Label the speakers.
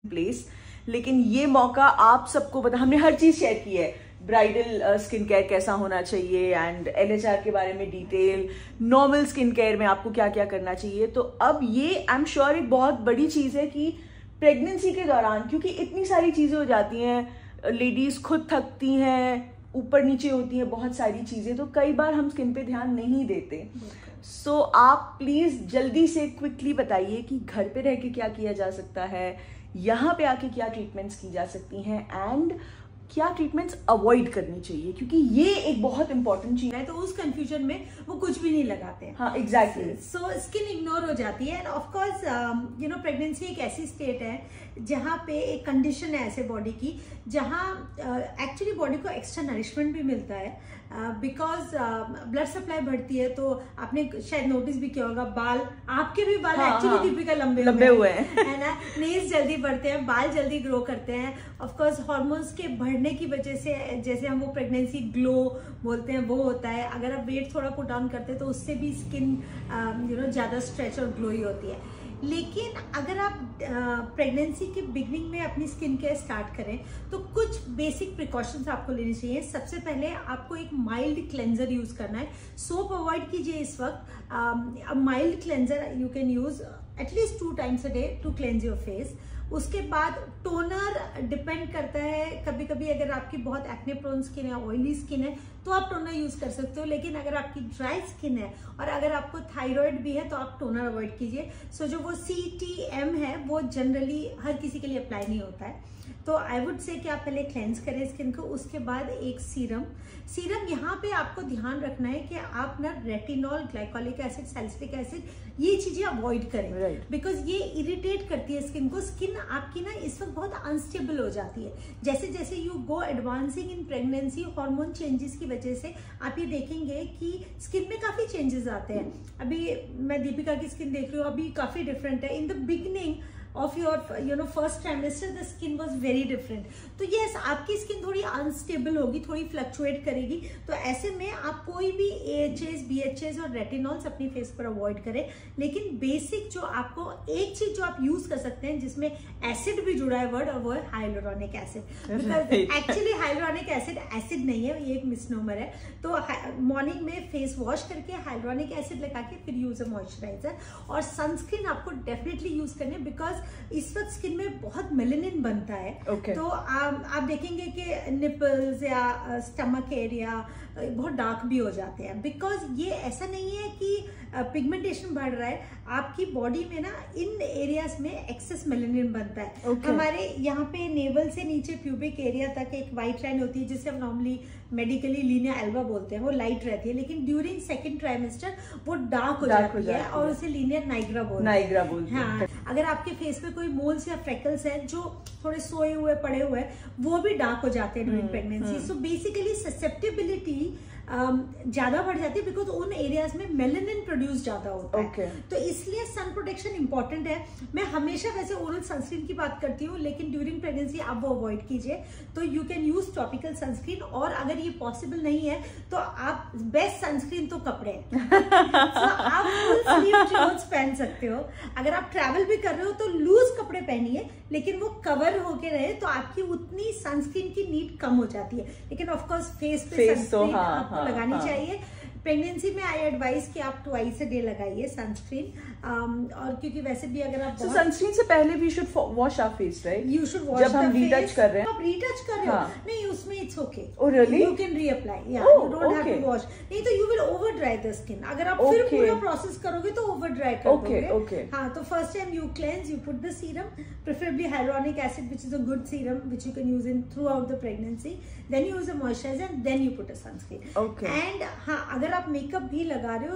Speaker 1: Place, लेकिन ये मौका आप सबको बता, हमने हर चीज शेयर की है, ब्राइडल स्किन केयर कैसा होना चाहिए एंड LHR के बारे में डिटेल, नॉर्मल स्किन केयर में आपको क्या क्या करना चाहिए। तो अब ये आई एम श्योर एक बहुत बड़ी चीज है कि प्रेगनेंसी के दौरान, क्योंकि इतनी सारी चीजें हो जाती हैं, लेडीज खुद थकती हैं, ऊपर नीचे होती हैं बहुत सारी चीजें, तो कई बार हम स्किन पे ध्यान नहीं देते। सो आप प्लीज जल्दी से क्विकली बताइए कि घर पे रह के क्या किया जा सकता है, यहाँ पे आके क्या ट्रीटमेंट्स की जा सकती हैं एंड क्या ट्रीटमेंट्स अवॉइड करनी चाहिए, क्योंकि ये एक बहुत इंपॉर्टेंट चीज है।
Speaker 2: तो उस कंफ्यूजन में वो कुछ भी नहीं लगाते हैं।
Speaker 1: हाँ एग्जैक्टली।
Speaker 2: सो स्किन इग्नोर हो जाती है। End of course you know pregnancy एक ऐसी स्टेट है जहाँ पे एक कंडीशन है ऐसे बॉडी की, जहाँ एक्चुअली बॉडी को एक्स्ट्रा नरिशमेंट भी मिलता है बिकॉज ब्लड सप्लाई बढ़ती है। तो आपने शायद नोटिस भी किया होगा, बाल, आपके भी बाल एक्चुअली दीपिका लंबे हुए हैं है ना, नेल्स जल्दी बढ़ते हैं, बाल जल्दी ग्रो करते हैं। ऑफ कोर्स हार्मोन्स के बढ़ने की वजह से, जैसे हम वो प्रेगनेंसी ग्लो बोलते हैं, वो होता है। अगर आप वेट थोड़ा पुट डाउन करते हैं तो उससे भी स्किन यू नो ज्यादा स्ट्रेच और ग्लोई होती है। लेकिन अगर आप प्रेगनेंसी के बिगनिंग में अपनी स्किन केयर स्टार्ट करें तो कुछ बेसिक प्रिकॉशंस आपको लेनी चाहिए। सबसे पहले आपको एक माइल्ड क्लेंजर यूज करना है। सोप अवॉइड कीजिए इस वक्त। Mild cleanser you can use at least 2 times a day to cleanse your face. उसके बाद टोनर डिपेंड करता है, कभी कभी अगर आपकी बहुत एक्ने प्रोन स्किन है, ऑयली स्किन है, तो आप टोनर यूज कर सकते हो। लेकिन अगर आपकी ड्राई स्किन है और अगर आपको थायराइड भी है तो आप टोनर अवॉइड कीजिए। सो जो वो CTM है वो जनरली हर किसी के लिए अप्लाई नहीं होता है। तो आई वुड से कि आप पहले क्लेंस करें स्किन को, उसके बाद एक सीरम। यहाँ पे आपको ध्यान रखना है कि आप ना retinol, glycolic acid, salicylic acid ये चीजें अवॉइड करें बिकॉज ये इरिटेट करती है स्किन को। स्किन आपकी ना इस वक्त बहुत अनस्टेबल हो जाती है। जैसे जैसे you go advancing in pregnancy, hormone changes की वजह से आप ये देखेंगे कि स्किन में काफी चेंजेस आते हैं। अभी मैं दीपिका की स्किन देख रही हूँ, अभी काफी डिफरेंट है। In the beginning of your you know first trimester the skin was very different। तो yes, आपकी स्किन थोड़ी अनस्टेबल होगी, थोड़ी फ्लक्चुएट करेगी। तो ऐसे में आप कोई भी AHAs, BHAs और रेटिनॉल्स अपनी फेस पर अवॉइड करें। लेकिन बेसिक जो आपको एक चीज जो आप यूज कर सकते हैं जिसमें एसिड भी जुड़ा है वर्ड, और वो है hyaluronic acid. Because actually hyaluronic acid acid नहीं है, ये एक मिसनोमर है। तो मॉर्निंग में फेस वॉश करके हाइलुरोनिक एसिड लगा के फिर यूज अ मॉइस्चराइजर। और सनस्क्रीन आपको डेफिनेटली यूज करनी है बिकॉज इस वक्त स्किन में बहुत मेलेनिन बनता है। तो आप देखेंगे कि निपल्स या स्टमक एरिया बहुत डार्क भी हो जाते हैं। बिकॉज ये ऐसा नहीं है कि पिगमेंटेशन बढ़ रहा है, आपकी बॉडी में ना इन एरियाज में एक्सेस मेलेनिन बनता है। हमारे यहाँ पे नेवल से नीचे प्यूबिक एरिया तक एक व्हाइट लाइन होती है जिसे हम नॉर्मली मेडिकली लीनिया एल्बा बोलते हैं, वो लाइट रहती है। लेकिन ड्यूरिंग सेकंड ट्राइमेस्टर वो डार्क हो जाती है और उसे लीनियर नाइग्रा बोलते हैं। हाँ, अगर आपके फेस पे कोई मोल्स या फ्रेकल्स हैं जो थोड़े सोए हुए पड़े हुए वो भी डार्क हो जाते हैं during pregnancy. So basically susceptibility ज्यादा बढ़ जाती है बिकॉज उन एरियाज में मेलेनिन प्रोड्यूस ज्यादा होता है। तो इसलिए सन प्रोटेक्शन इंपॉर्टेंट है। मैं हमेशा वैसे ओरल सनस्क्रीन की बात करती हूँ, लेकिन ड्यूरिंग प्रेगनेंसी आप वो अवॉइड कीजिए। तो you can use topical sunscreen, और अगर ये पॉसिबल नहीं है तो आप बेस्ट सनस्क्रीन तो कपड़े तो आप फुल स्लीव क्लोथ्स पहन सकते हो। अगर आप ट्रैवल भी कर रहे हो तो लूज कपड़े पहनिए, लेकिन वो कवर होके रहे तो आपकी उतनी सनस्क्रीन की नीड कम हो जाती है। लेकिन ऑफकोर्स फेस पे सनस्क्रीन आपको लगानी चाहिए। प्रेगनेंसी में आई एडवाइस कि आप ट्वाइस अ डे लगाइए सनस्क्रीन। और क्योंकि वैसे भी अगर आप
Speaker 1: सनस्क्रीन से पहले भी should wash our face, right?
Speaker 2: You should wash
Speaker 1: जब हम रीटच कर रहे हैं।
Speaker 2: आप रीटच कर रहे हो नहीं, उसमें it's okay,
Speaker 1: really
Speaker 2: you can reapply, या you don't have to wash. नहीं तो you will over dry the skin. अगर आप फिर पूरा प्रोसेस करोगे तो ओवर ड्राई कर दोगे। हाँ, तो first time you cleanse, you put the serum, preferably hyaluronic acid, which is a good serum which you can use in throughout the pregnancy. Then you use a moisturizer and then you put a sunscreen. And हाँ, अगर आप makeup भी लगा रहे हो